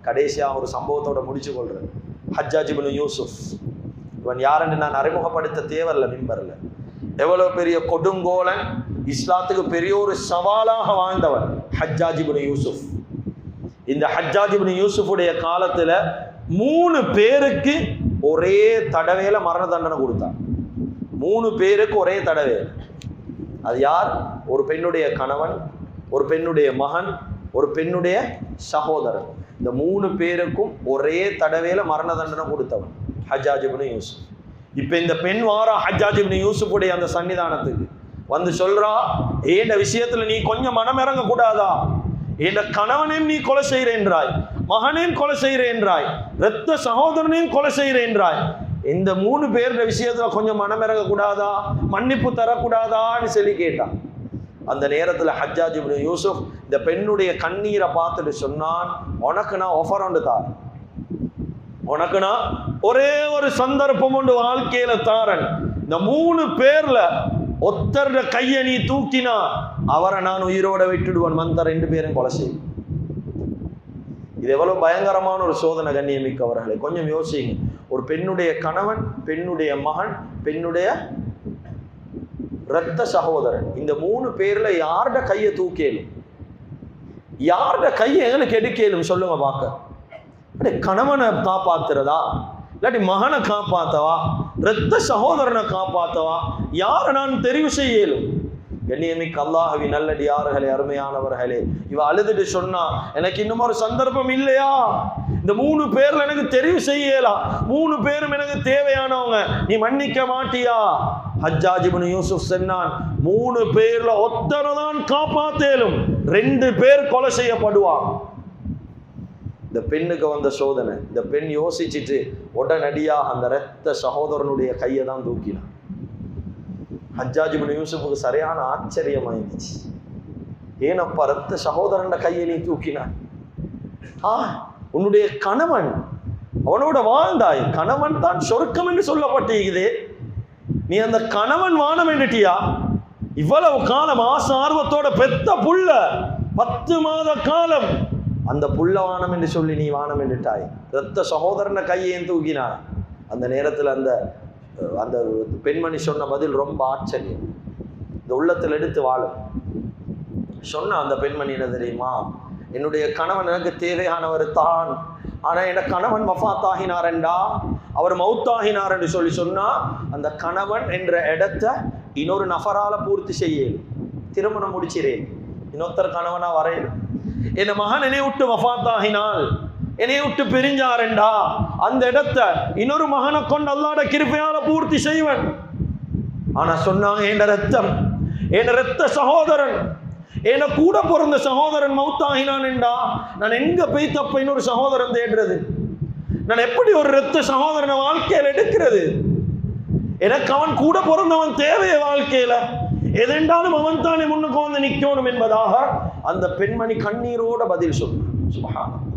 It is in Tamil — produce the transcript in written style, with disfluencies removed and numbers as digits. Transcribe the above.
கடைசியாக ஒரு சம்பவத்தோட முடிச்சு கொள்றேன். ஹஜ்ஜாஜ் இப்னு யூசுப், இவன் யாருன்னு நான் அறிமுகப்படுத்த தேவையில்ல மிம்பர்ல. எவ்வளவு பெரிய கொடுங்கோலன், இஸ்லாத்துக்கு பெரிய ஒரு சவாலாக வாழ்ந்தவன் ஹஜ்ஜாஜ் இப்னு யூசுப். இந்த ஹஜ்ஜாஜ் இப்னு யூசுஃபுடைய காலத்துல 3 பேருக்கு ஒரே தடவையில மரண தண்டனை கொடுத்தான். 3 பேருக்கு ஒரே தடவை. அது யார்? ஒரு பெண்ணுடைய கணவன், ஒரு பெண்ணுடைய மகன், ஒரு பெண்ணுடைய சகோதரன். இந்த 3 பேருக்கும் ஒரே தடவையில மரண தண்டனை கொடுத்தவன் ஹஜ்ஜாஜ் இப்னு யூசுப். இப்ப இந்த பெண் வாரா ஹஜ்ஜாஜ் இப்னு யூசுஃபுடைய அந்த சன்னிதானத்துக்கு வந்து சொல்றா, ஏண்ட விஷயத்துல நீ கொஞ்சம் மனம் இறங்க கூடாதா? என் கணவனையும் நீ கொலை செய்கிறேன்றாய், மகனையும் கொலை செய்கிறேன்றாய், இரத்த சகோதரனையும் கொலை செய்கிறேன்றாய். இந்த 3 பேருடைய விஷயத்துல கொஞ்சம் மனமிறங்க கூடாதா, மன்னிப்பு தரக்கூடாதான்னு சொல்லி கேட்டான். அந்த நேரத்துல ஹஜ்ஜாஜ் இப்னு யூசுப் இந்த பெண்ணுடைய கண்ணீரை பார்த்துட்டு சொன்னான், உனக்கு நான் ஆஃபர் ஒன்று தார், உனக்கு நான் ஒரே ஒரு சந்தர்ப்பம் ஒன்று வாழ்க்கையில தாரன். இந்த 3 பேர்ல ஒத்தர கையை நீ தூக்கினா அவரை நான் உயிரோட விட்டுடுவன், மந்த 2 பேரும் கொலை செய்யும். இது எவ்வளவு பயங்கரமான ஒரு சோதனை கண்ணியமிக்கவர்களை. கொஞ்சம் யோசிங்க. ஒரு பெண்ணுடைய கணவன், பெண்ணுடைய மகன், பெண்ணுடைய இரத்த சகோதரன், இந்த 3 பேர்ல யார்ட கையை தூக்கேலும், யார்ட கையை எங்களுக்கு எடுக்கலும் சொல்லுங்க பார்க்க. கணவனை காப்பாத்துறதா, இல்லாட்டி மகனை காப்பாத்தவா, இரத்த சகோதரனை காப்பாத்தவா, யாரை நான் தெரிவு செய்யலும்? கண்ணியமிக்க அல்லாஹ்வின் நல்லடியார்களே, அருமையானவர்களே, இவ அழுதுட்டு சொன்னா, எனக்கு இன்னும் ஒரு சந்தர்ப்பம் இல்லையா? இந்த 3 பேர்ல எனக்கு தெரிவு செய்யலாம், 3 பேரும் எனக்கு தேவையானவங்க, நீ மன்னிக்க மாட்டியா? ஹஜ்ஜாஜ் இப்னு யூசுப் சொன்னான், 3 பேர்ல ஒத்தரை தான் காப்பாத்தேலும், 2 பேர் கொலை செய்யப்படுவாங்க. இந்த பெண்ணுக்கு வந்த சோதனை. இந்த பெண் யோசிச்சுட்டு உடனடியாக அந்த இரத்த சகோதரனுடைய கையை தான் தூக்கினான். ஹஜ்ஜாஜ் இப்னு யூசுஃபுக்கு சரியான ஆச்சரியமாயிருந்துச்சு. ஏனப்பா இரத்த சகோதரன் கையை நீ தூக்கினான்? உன்னுடைய கணவன், அவனோட வாழ்ந்தாய், கணவன் தான் சொர்க்கம் என்று சொல்லப்பட்டிருக்குது, நீ அந்த கணவன் வானம் என்றிட்டியா? இவ்வளவு காலம் ஆசை ஆர்வத்தோட பெத்த புள்ள 10 மாத காலம் அந்த புள்ள வானம் என்று சொல்லி நீ வானம் என்றிட்டாய், இரத்த சகோதரனை கையையும் தூக்கினாய். அந்த நேரத்தில் அந்த அந்த பெண்மணி சொன்ன பதில் ரொம்ப ஆச்சரியம். இந்த உள்ளத்தில் எடுத்து வாழும். சொன்ன அந்த பெண்மணி என்ன தெரியுமா? என்னுடைய கணவன் எனக்கு தேவையானவர் தான், ஆனா என் கணவன் வஃபாத் ஆகினாரண்டா, அவர் மௌத்தாகினார் என்று சொல்லி சொன்னா, அந்த கணவன் என்ற இடத்தை இன்னொரு நபரால பூர்த்தி செய்யலும், திருமணம் முடிச்சிறேன், இன்னொருத்தர் கணவனா வரையலும். என் மகன் என்னை விட்டு வஃபாத் ஆகினால், என்னை விட்டு பிரிஞ்சாரண்டா, அந்த இடத்தை இன்னொரு மகனை கொண்டு அல்லாஹ்வுடைய கிருபையால பூர்த்தி செய்வன். ஆனா சொன்னாங்க, என் ரத்தம், என் இரத்த சகோதரன், என கூட பிறந்த சகோதரன் மௌத்தாகினான் என்றா, நான் எங்க போய் தப்ப இன்னொரு சகோதரன் தேடுறது? நான் எப்படி ஒரு இரத்த சகோதரனை வாழ்க்கையில் எடுக்கிறது? எனக்கு அவன் கூட பிறந்தவன் தேவைய வாழ்க்கையில, எதென்றாலும் அவன் தானே முன்னுக்கு வந்து நிற்கணும் என்பதாக அந்த பெண்மணி கண்ணீரோட பதில் சொன்னான். சுப்ஹானல்லாஹ்.